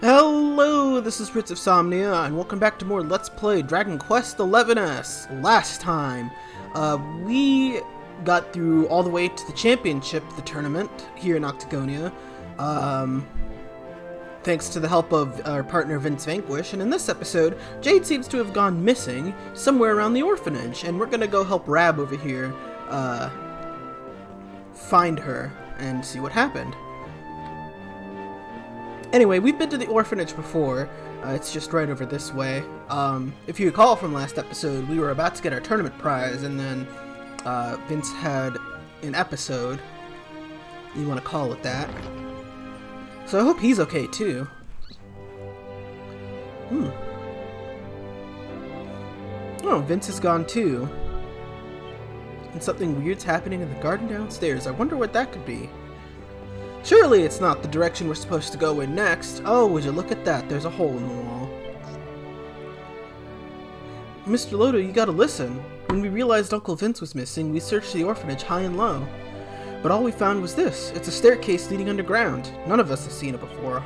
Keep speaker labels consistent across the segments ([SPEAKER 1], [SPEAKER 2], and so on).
[SPEAKER 1] Hello, this is Prince of Somnia, and welcome back to more Let's Play Dragon Quest XI's. Last time, we got through all the way to the championship, the tournament, here in Octagonia, thanks to the help of our partner Vince Vanquish, and in this episode, Jade seems to have gone missing somewhere around the orphanage, and we're gonna go help Rab over here, find her and see what happened. Anyway, we've been to the orphanage before. It's just right over this way. If you recall from last episode, we were about to get our tournament prize, and then Vince had an episode. You want to call it that. So I hope he's okay too. Oh, Vince is gone too. And something weird's happening in the garden downstairs. I wonder what that could be. Surely it's not the direction we're supposed to go in next. Oh, would you look at that? There's a hole in the wall. Mr. Lodo, you gotta listen. When we realized Uncle Vince was missing, we searched the orphanage high and low. But all we found was this. It's a staircase leading underground. None of us have seen it before.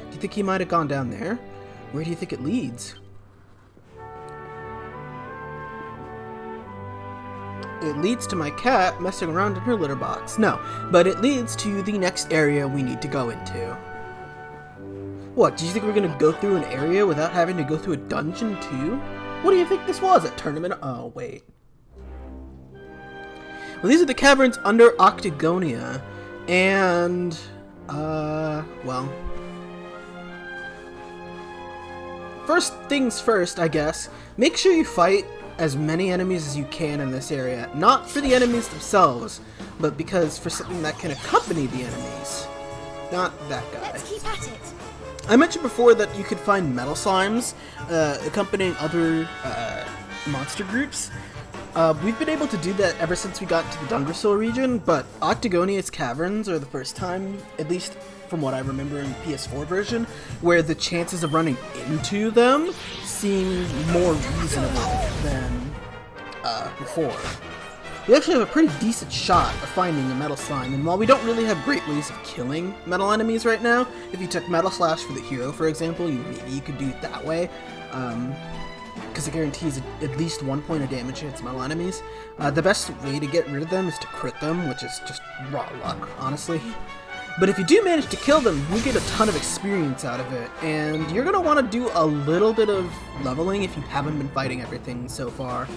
[SPEAKER 1] Do you think he might have gone down there? Where do you think it leads? It leads to my cat messing around in her litter box. No, but it leads to the next area we need to go into. What, do you think we're gonna go through an area without having to go through a dungeon too? What do you think this was, a tournament? Oh, wait. Well, these are the caverns under Octagonia, and, well. First things first, I guess. Make sure you fight as many enemies as you can in this area. Not for the enemies themselves, but because for something that can accompany the enemies. Not that guy.
[SPEAKER 2] Let's keep at it.
[SPEAKER 1] I mentioned before that you could find metal slimes accompanying other monster groups. We've been able to do that ever since we got to the Dungersil region, but Octagonia's caverns are the first time, at least from what I remember in the PS4 version, where the chances of running into them seem more reasonable than before. We actually have a pretty decent shot of finding a metal slime, and while we don't really have great ways of killing metal enemies right now, if you took Metal Slash for the hero, for example, maybe you could do it that way, because it guarantees at least 1 point of damage against metal enemies. The best way to get rid of them is to crit them, which is just raw luck, honestly. But if you do manage to kill them, you get a ton of experience out of it, and you're going to want to do a little bit of leveling if you haven't been fighting everything so far.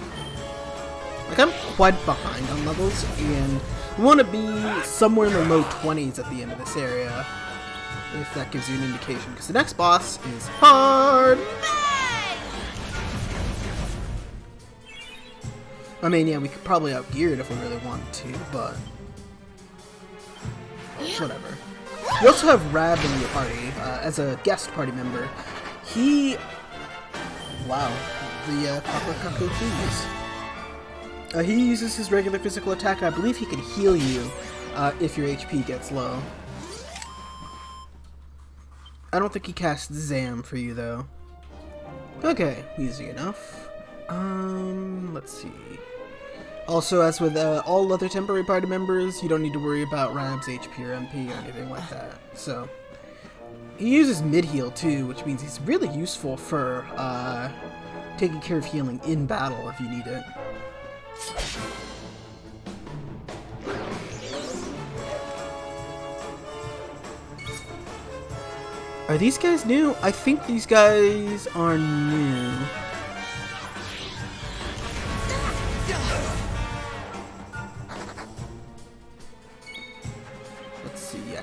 [SPEAKER 1] Like, I'm quite behind on levels, and you want to be somewhere in the low 20s at the end of this area, if that gives you an indication, because the next boss is hard! I mean, yeah, we could probably outgear it if we really want to, but whatever. We also have Rab in the party, as a guest party member. Wow, the Papa Cuckoo Cheese. He uses his regular physical attack, and I believe he can heal you, if your HP gets low. I don't think he casts Zam for you, though. Okay, easy enough. Let's see. Also, as with all other temporary party members, you don't need to worry about Rab's HP or MP or anything like that. So, he uses mid-heal too, which means he's really useful for taking care of healing in battle if you need it. Are these guys new? I think these guys are new.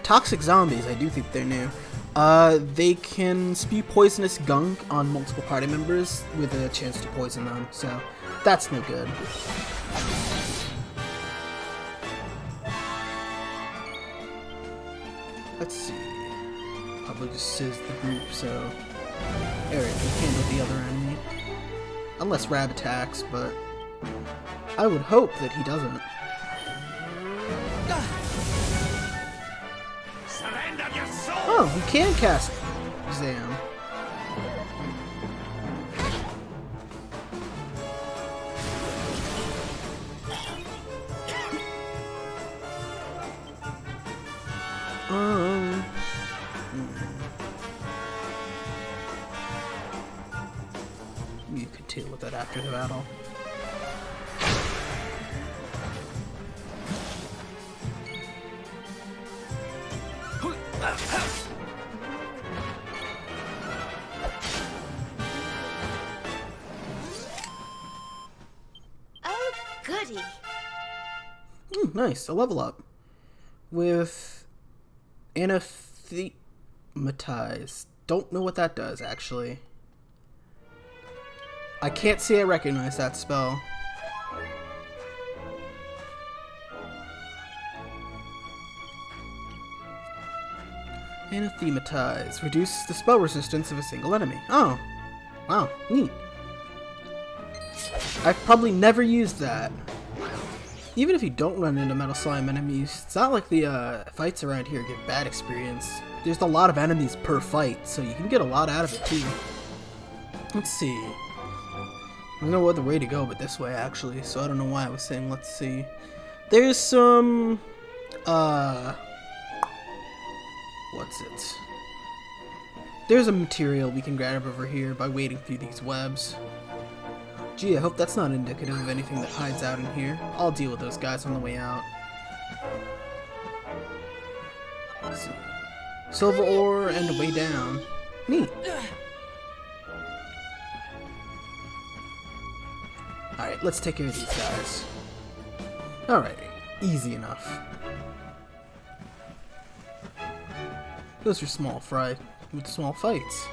[SPEAKER 1] Toxic zombies, I do think they're new. They can spew poisonous gunk on multiple party members with a chance to poison them, so that's no good. Let's see. Probably just sizz the group, so Eric can handle the other enemy. Unless Rab attacks, but I would hope that he doesn't. Oh, he can cast Zam. You could deal with it after the battle.
[SPEAKER 2] Oh, goody.
[SPEAKER 1] Nice, a level up. With anathematize. Don't know what that does, actually. I can't say I recognize that spell. Anathematize. Reduces the spell resistance of a single enemy. Oh. Wow, neat. I've probably never used that. Even if you don't run into Metal Slime enemies, it's not like the fights around here give bad experience. There's a lot of enemies per fight, so you can get a lot out of it too. Let's see. There's no other way to go but this way, actually, so I don't know why I was saying let's see. There's some... what's it? There's a material we can grab over here by wading through these webs. Gee, I hope that's not indicative of anything that hides out in here. I'll deal with those guys on the way out. Let's see. Silver ore and a way down. Neat. Alright, let's take care of these guys. Alrighty. Easy enough. Those are small fry with small fights.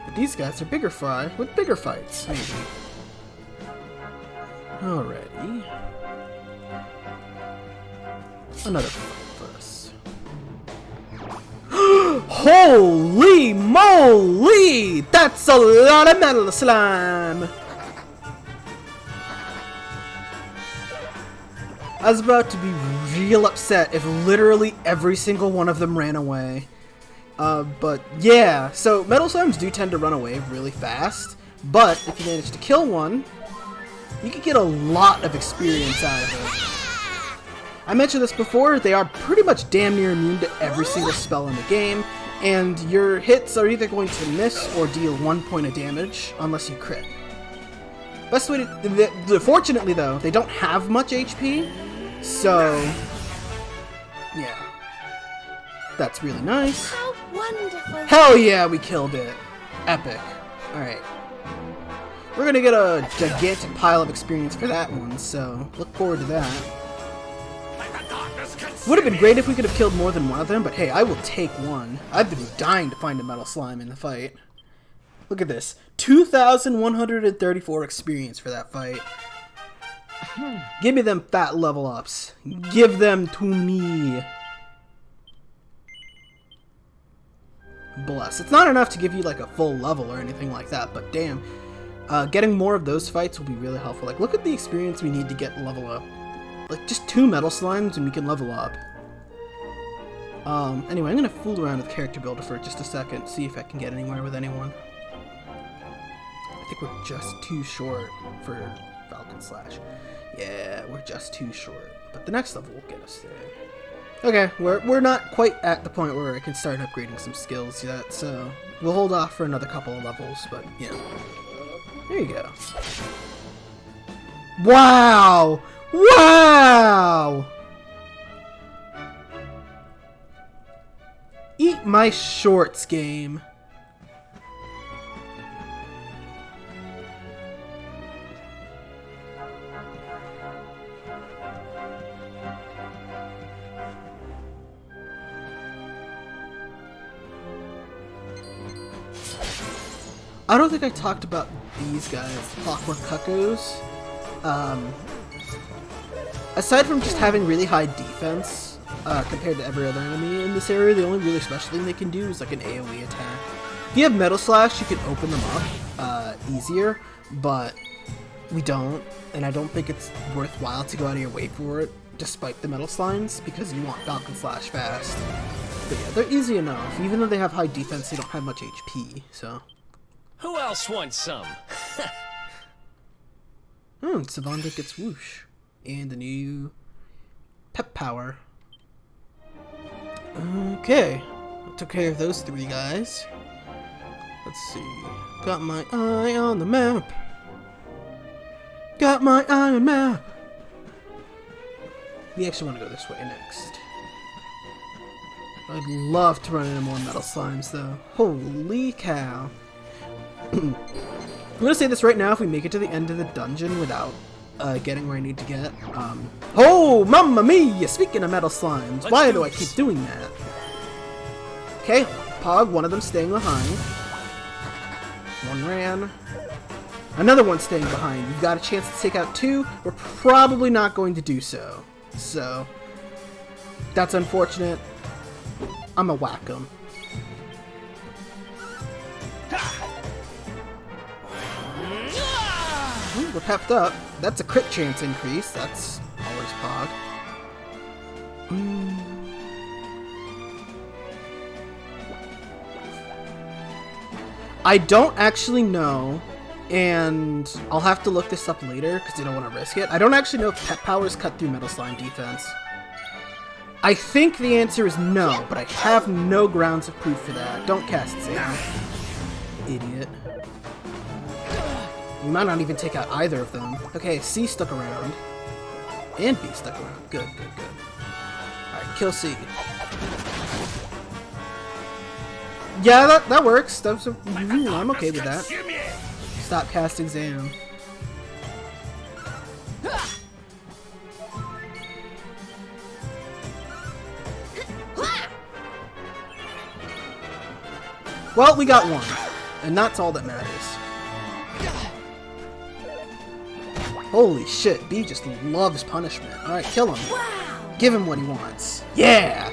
[SPEAKER 1] But these guys are bigger fry with bigger fights, maybe. Alrighty. Another fight for us. Holy moly! That's a lot of Metal Slime! I was about to be real upset if literally every single one of them ran away. But yeah, so Metal Slimes do tend to run away really fast, but if you manage to kill one, you can get a lot of experience out of it. I mentioned this before, they are pretty much damn near immune to every single spell in the game, and your hits are either going to miss or deal 1 point of damage, unless you crit. Best way to... Fortunately though, they don't have much HP, so... yeah. That's really nice.
[SPEAKER 2] How wonderful.
[SPEAKER 1] Hell yeah, we killed it. Epic. Alright. We're gonna get a gigantic pile of experience for that one, so look forward to that. Would have been great if we could have killed more than one of them, but hey, I will take one. I've been dying to find a Metal Slime in the fight. Look at this. 2,134 experience for that fight. Give me them fat level ups. Give them to me. Bless. It's not enough to give you like a full level or anything like that, but damn. Getting more of those fights will be really helpful. Like, look at the experience we need to get level up. Like, just 2 Metal Slimes and we can level up. Anyway, I'm gonna fool around with Character Builder for just a second, see if I can get anywhere with anyone. I think we're just too short for Falcon Slash. Yeah, we're just too short. But the next level will get us there. Okay, we're not quite at the point where I can start upgrading some skills yet, so we'll hold off for another couple of levels, but yeah. There you go. Wow! Wow! Eat my shorts, game. I don't think I talked about these guys, Clockwork Cuckoos. Aside from just having really high defense compared to every other enemy in this area, the only really special thing they can do is like an AoE attack. If you have Metal Slash, you can open them up easier, but we don't, and I don't think it's worthwhile to go out of your way for it, despite the Metal Slimes, because you want Falcon Slash fast. But yeah, they're easy enough. Even though they have high defense, they don't have much HP, so...
[SPEAKER 3] Who else wants some?
[SPEAKER 1] Savanda gets whoosh. And a new pep power. Okay. I took care of those 3 guys. Let's see. Got my eye on the map. Got my iron map! We actually want to go this way next. I'd love to run into more metal slimes, though. Holy cow. I'm gonna say this right now, if we make it to the end of the dungeon without getting where I need to get. Oh, mamma mia! Speaking of metal slimes, why do I keep doing that? Okay, Pog, one of them staying behind. One ran. Another one staying behind. You've got a chance to take out two. We're probably not going to do so. So, that's unfortunate. I'm gonna whack him. Ooh, we're pepped up. That's a crit chance increase. That's always Pog. I don't actually know, and I'll have to look this up later because I don't want to risk it. I don't actually know if pet powers cut through metal slime defense. I think the answer is no, but I have no grounds of proof for that. Don't cast Sam. Idiot. We might not even take out either of them. Okay, C stuck around. And B stuck around. Good, good, good. Alright, kill C. Yeah, that works. I'm okay with that. Stop casting Zam. Well, we got one. And that's all that matters. Holy shit, B just loves punishment. Alright, kill him.
[SPEAKER 2] Wow.
[SPEAKER 1] Give him what he wants. Yeah!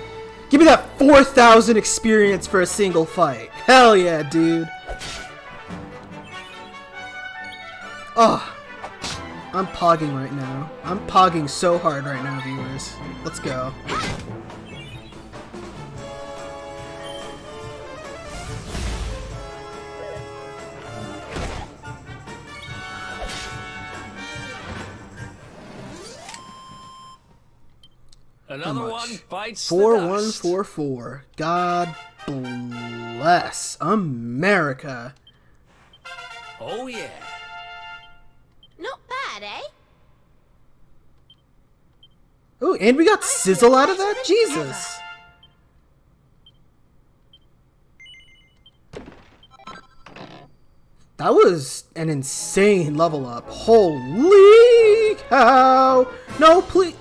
[SPEAKER 1] Give me that 4,000 experience for a single fight. Hell yeah, dude. Oh, I'm pogging right now. I'm pogging so hard right now, viewers. Let's go.
[SPEAKER 3] Another one bites
[SPEAKER 1] 4144. God bless America.
[SPEAKER 3] Oh yeah.
[SPEAKER 2] Not bad, eh?
[SPEAKER 1] Oh, and we got sizzle out of that? Jesus. That was an insane level up. Holy cow. No, please.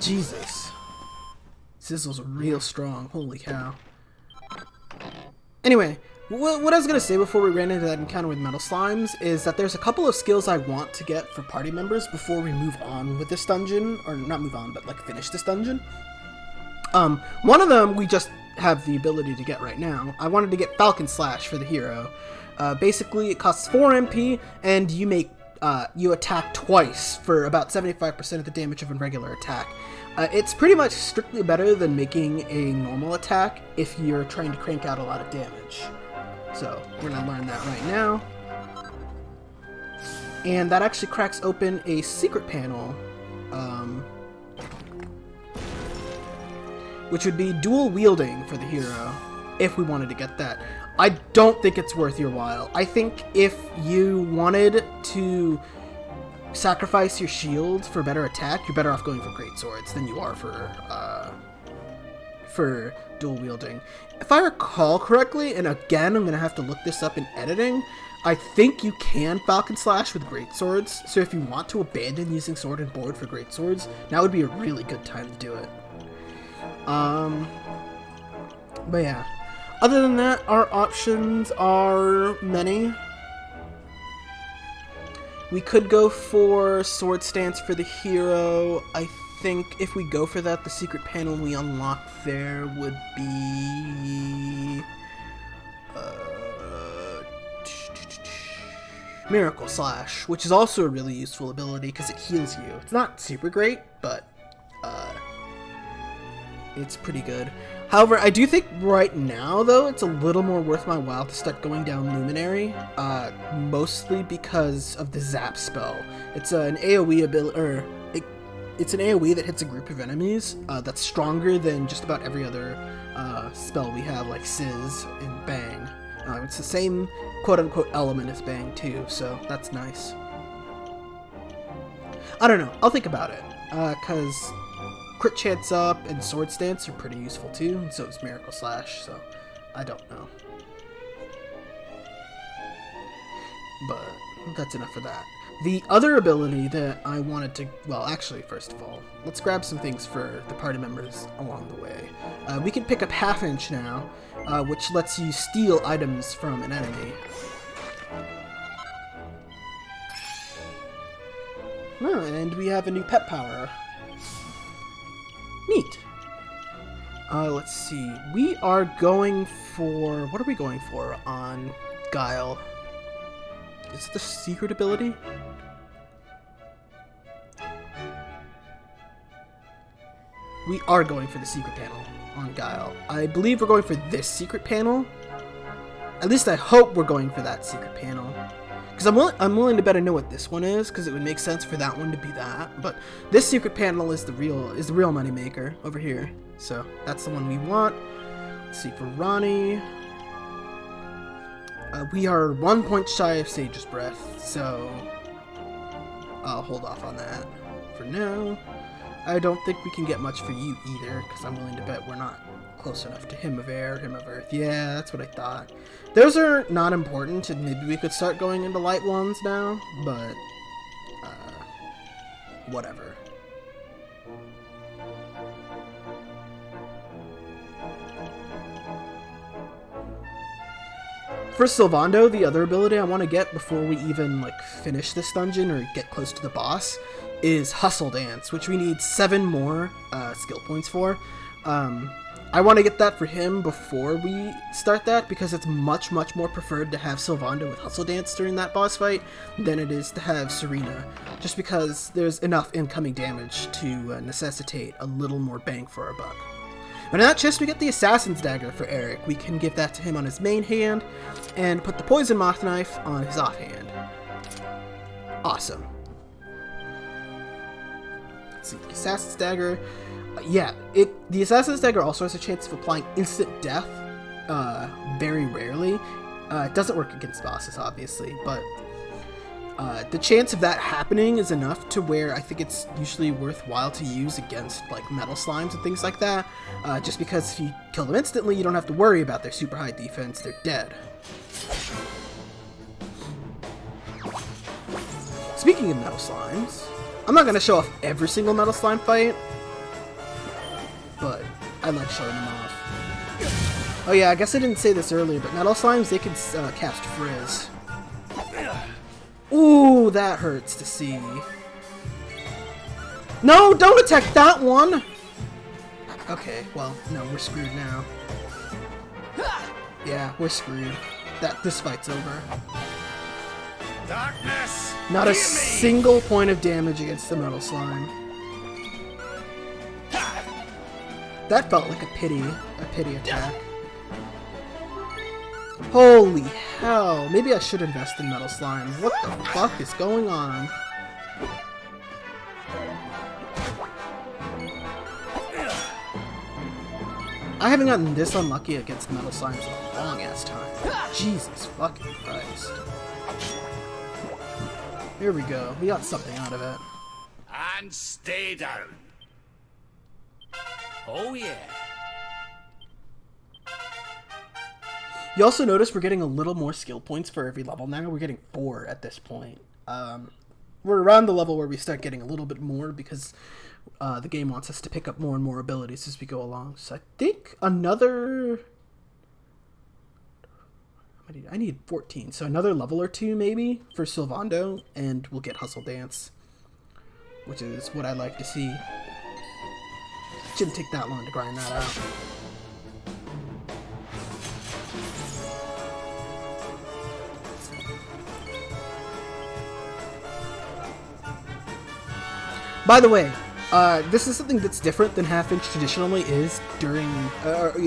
[SPEAKER 1] Jesus. Sizzle's real strong. Holy cow. Anyway, what I was going to say before we ran into that encounter with metal slimes is that there's a couple of skills I want to get for party members before we move on with this dungeon. Or not move on, but like finish this dungeon. One of them we just have the ability to get right now. I wanted to get Falcon Slash for the hero. Basically, it costs 4 MP, and you make you attack twice for about 75% of the damage of a regular attack. It's pretty much strictly better than making a normal attack if you're trying to crank out a lot of damage. So, we're going to learn that right now. And that actually cracks open a secret panel, which would be dual wielding for the hero, if we wanted to get that. I don't think it's worth your while. I think if you wanted to sacrifice your shield for better attack, you're better off going for great swords than you are for dual wielding. If I recall correctly, and again, I'm going to have to look this up in editing, I think you can Falcon Slash with great swords, so if you want to abandon using sword and board for great swords, now would be a really good time to do it. But yeah. Other than that, our options are many. We could go for Sword Stance for the hero. I think if we go for that, the secret panel we unlock there would be... Miracle Slash, which is also a really useful ability because it heals you. It's not super great, but it's pretty good. However, I do think right now, though, it's a little more worth my while to start going down Luminary, mostly because of the Zap spell. It's an AoE ability, or it's an AoE that hits a group of enemies that's stronger than just about every other spell we have, like Sizz and Bang. It's the same quote-unquote element as Bang, too, so that's nice. I don't know. I'll think about it. Because crit chance up and sword stance are pretty useful too, and so is Miracle Slash, so I don't know. But that's enough for that. The other ability that I wanted to... Well, actually, first of all, let's grab some things for the party members along the way. We can pick up Half Inch now, which lets you steal items from an enemy. Oh, and we have a new pet power. Neat. Let's see. We are going for... What are we going for on Guile? Is it the secret ability? We are going for the secret panel on Guile. I believe we're going for this secret panel. At least I hope we're going for that secret panel. Because I'm willing to bet I know what this one is, because it would make sense for that one to be that. But this secret panel is the real money maker over here. So that's the one we want. Let's see, for Ronnie, we are 1 point shy of Sage's Breath, so I'll hold off on that for now. I don't think we can get much for you either, because I'm willing to bet we're not close enough to Hymn of Air, Hymn of Earth. Yeah, that's what I thought. Those are not important, and maybe we could start going into light ones now, but whatever. For Sylvando, the other ability I want to get before we even like finish this dungeon or get close to the boss is Hustle Dance, which we need 7 more skill points for. I want to get that for him before we start that, because it's much more preferred to have Sylvando with Hustle Dance during that boss fight than it is to have Serena, just because there's enough incoming damage to necessitate a little more bang for our buck. But in that chest, we get the Assassin's Dagger for Eric. We can give that to him on his main hand, and put the Poison Moth Knife on his offhand. Awesome. Let's see, the Assassin's Dagger. The Assassin's Dagger also has a chance of applying instant death, very rarely. It doesn't work against bosses, obviously, but the chance of that happening is enough to where I think it's usually worthwhile to use against like metal slimes and things like that, just because if you kill them instantly, you don't have to worry about their super high defense, they're dead. Speaking of metal slimes, I'm not going to show off every single metal slime fight, but I like showing them off. Oh yeah, I guess I didn't say this earlier, but metal slimes, they can cast Frizz. Ooh, that hurts to see. No, don't attack that one! Okay, well, no, we're screwed now. Yeah, we're screwed. This fight's over.
[SPEAKER 3] Darkness!
[SPEAKER 1] Not a single point of damage against the metal slime. That felt like a pity attack. Holy hell, maybe I should invest in metal slime. What the fuck is going on? I haven't gotten this unlucky against metal slimes in a long ass time. Jesus fucking Christ. Here we go, we got something out of it.
[SPEAKER 3] And stay down. Oh yeah.
[SPEAKER 1] You also notice we're getting a little more skill points for every level now. We're getting 4 at this point. We're around the level where we start getting a little bit more because the game wants us to pick up more and more abilities as we go along. So I think another... I need 14, so another level or 2 maybe for Sylvando, and we'll get Hustle Dance, which is what I like to see. Shouldn't take that long to grind that out. By the way, this is something that's different than Half Inch traditionally is during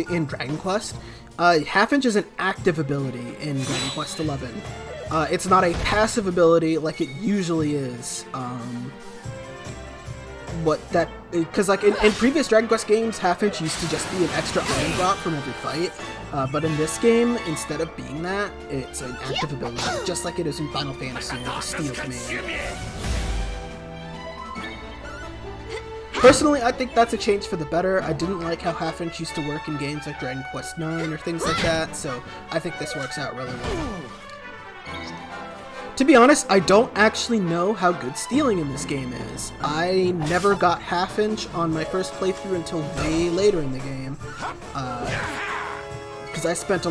[SPEAKER 1] in Dragon Quest. Half Inch is an active ability in Dragon Quest XI. It's not a passive ability like it usually is. Because like in previous Dragon Quest games, Half Inch used to just be an extra item drop from every fight. But in this game, instead of being that, it's an active ability, just like it is in Final Fantasy with the Steel Command. Personally, I think that's a change for the better. I didn't like how half-inch used to work in games like Dragon Quest IX or things like that, so I think this works out really well. To be honest, I don't actually know how good stealing in this game is. I never got half-inch on my first playthrough until way later in the game. Because I spent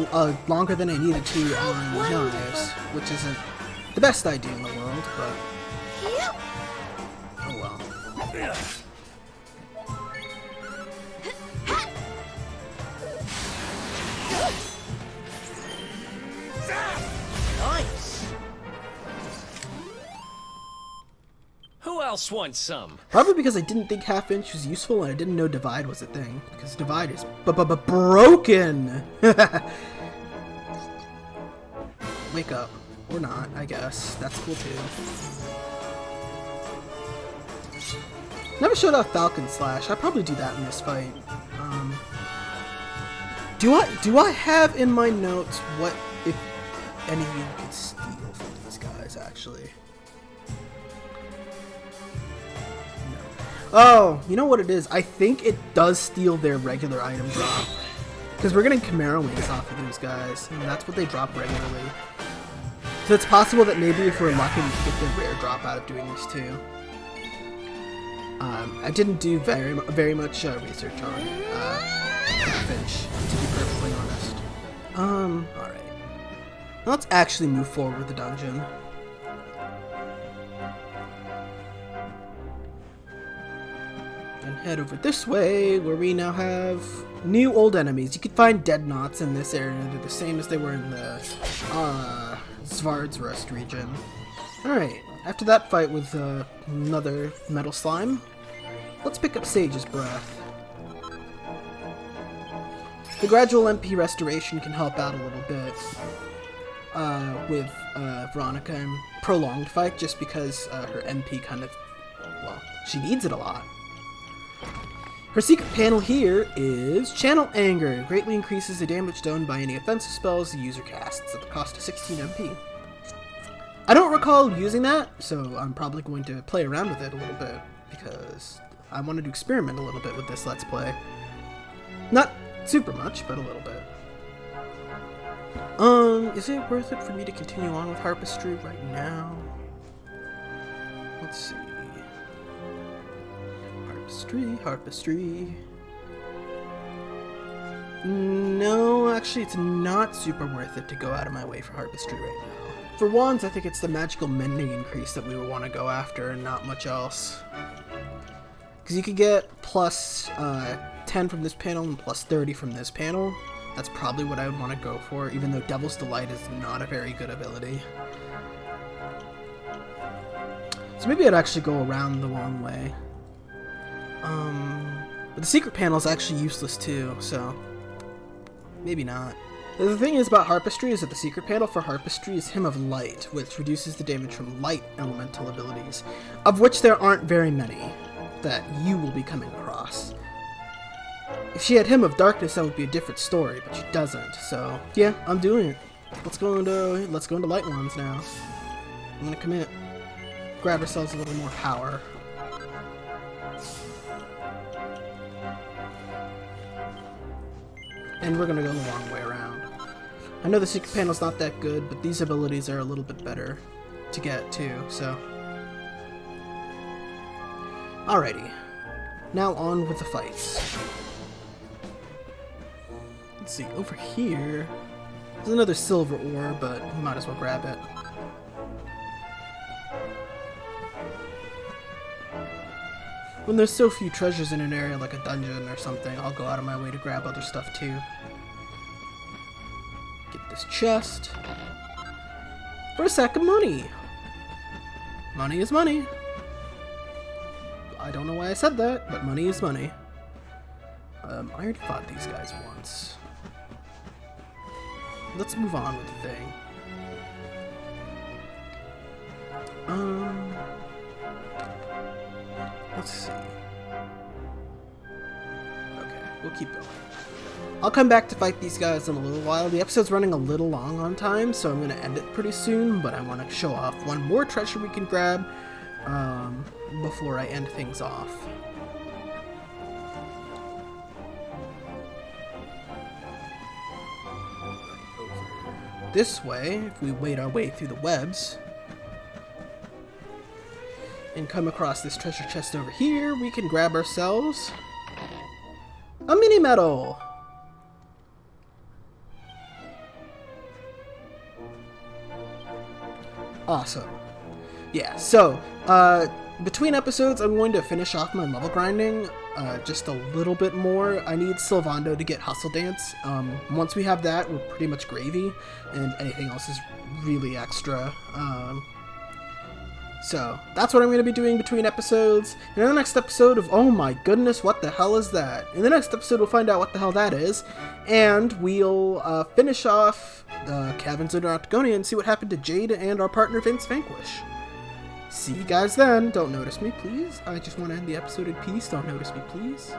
[SPEAKER 1] longer than I needed to on knives, which isn't the best idea in the world, but oh well.
[SPEAKER 4] Nice. Who else wants some?
[SPEAKER 1] Probably because I didn't think half-inch was useful and I didn't know divide was a thing. Because divide is broken! Wake up. Or not, I guess. That's cool too. Never showed off Falcon Slash. I'll probably do that in this fight. Do I have in my notes what, if any of you could steal from these guys, actually? Oh, you know what it is? I think it does steal their regular item drop. Because we're getting Chimera Wings off of these guys, and that's what they drop regularly. So it's possible that maybe if we're lucky we can get the rare drop out of doing these too. I didn't do very much research on Finch, to be perfectly honest. Alright. Let's actually move forward with the dungeon. And head over this way, where we now have new old enemies. You can find dead knots in this area. They're the same as they were in the Svard's Rust region. Alright, after that fight with another metal slime, let's pick up Sage's Breath. The gradual MP restoration can help out a little bit with Veronica in prolonged fight, just because her MP kind of, well, she needs it a lot. Her secret panel here is Channel Anger. Greatly increases the damage done by any offensive spells the user casts at the cost of 16 MP. I don't recall using that, so I'm probably going to play around with it a little bit, because I wanted to experiment a little bit with this Let's Play. Not super much, but a little bit. Is it worth it for me to continue on with Harpistry right now? Let's see. Harpistry. No, actually it's not super worth it to go out of my way for Harpistry right now. For wands, I think it's the magical mending increase that we would want to go after and not much else. Because you could get plus 10 from this panel and plus 30 from this panel. That's probably what I would want to go for, even though Devil's Delight is not a very good ability. So maybe I'd actually go around the long way. But the secret panel is actually useless too, so maybe not. The thing is about Harpistry is that the secret panel for Harpistry is Hymn of Light, which reduces the damage from light elemental abilities, of which there aren't very many that you will be coming across. If she had Hymn of Darkness, that would be a different story, but she doesn't, so yeah, I'm doing it. Let's go into light ones now. I'm gonna commit. Grab ourselves a little more power. And we're gonna go the long way around. I know the secret panel's not that good, but these abilities are a little bit better to get too, so. Alrighty. Now on with the fights. Let's see, over here, there's another silver ore, but we might as well grab it. When there's so few treasures in an area like a dungeon or something, I'll go out of my way to grab other stuff too. Get this chest. For a sack of money! Money is money. I don't know why I said that, but money is money. I already fought these guys once. Let's move on with the thing. Let's see. Okay, we'll keep going. I'll come back to fight these guys in a little while. The episode's running a little long on time, so I'm going to end it pretty soon, but I want to show off one more treasure we can grab before I end things off. this way, if we wade our way through the webs, and come across this treasure chest over here, we can grab ourselves a mini medal. Awesome. Yeah, so, between episodes, I'm going to finish off my level grinding just a little bit more. I need Sylvando to get Hustle Dance. Once we have that, we're pretty much gravy, and anything else is really extra. So, that's what I'm going to be doing between episodes. And in the next episode of, oh my goodness, what the hell is that? In the next episode, we'll find out what the hell that is. And we'll finish off Caverns Under Octagonia and see what happened to Jade and our partner Vince Vanquish. See you guys then. Don't notice me, please. I just want to end the episode in peace. Don't notice me, please.